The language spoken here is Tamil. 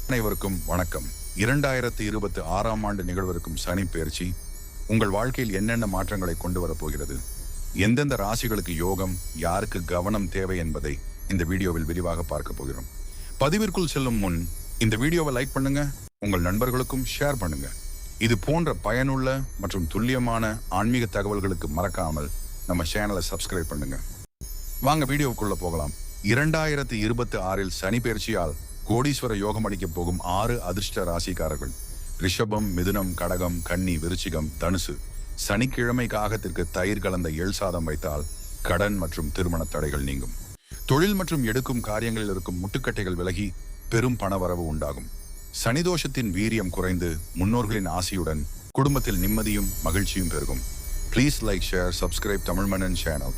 அனைவருக்கும் வணக்கம். 2026ஆம் ஆண்டு நிகழ்விருக்கும் சனி பெயர்ச்சி உங்கள் வாழ்க்கையில் என்னென்ன மாற்றங்களை கொண்டு வரப்போகிறது, எந்தெந்த ராசிகளுக்கு யோகம், யாருக்கு கவனம் தேவை என்பதை இந்த வீடியோவில் விரிவாக பார்க்க போகிறோம். பதிவிற்குள் செல்லும் முன் இந்த வீடியோவை லைக் பண்ணுங்க, உங்கள் நண்பர்களுக்கும் ஷேர் பண்ணுங்க. இது போன்ற பயனுள்ள மற்றும் துல்லியமான ஆன்மீக தகவல்களுக்கு மறக்காமல் நம்ம சேனலை சப்ஸ்கிரைப் பண்ணுங்க. வாங்க வீடியோவுக்குள்ள போகலாம். 2026இல் சனி பெயர்ச்சியால் கோடீஸ்வர யோகம் அடிக்கப் போகும் 6 அதிர்ஷ்ட ராசிக்காரர்கள்: ரிஷபம், மிதுனம், கடகம், கன்னி, விருச்சிகம், தனுசு. சனிக்கிழமை காகத்திற்கு தயிர் கலந்த எள் சாதம் வைத்தால் கடன் மற்றும் திருமண தடைகள் நீங்கும். தொழில் மற்றும் எடுக்கும் காரியங்களில் இருக்கும் முட்டுக்கட்டைகள் விலகி பெரும் பணவரவு உண்டாகும். சனிதோஷத்தின் வீரியம் குறைந்து முன்னோர்களின் ஆசையுடன் குடும்பத்தில் நிம்மதியும் மகிழ்ச்சியும் பெருகும். Please like, share, subscribe Tamil மன்னன் சேனல்.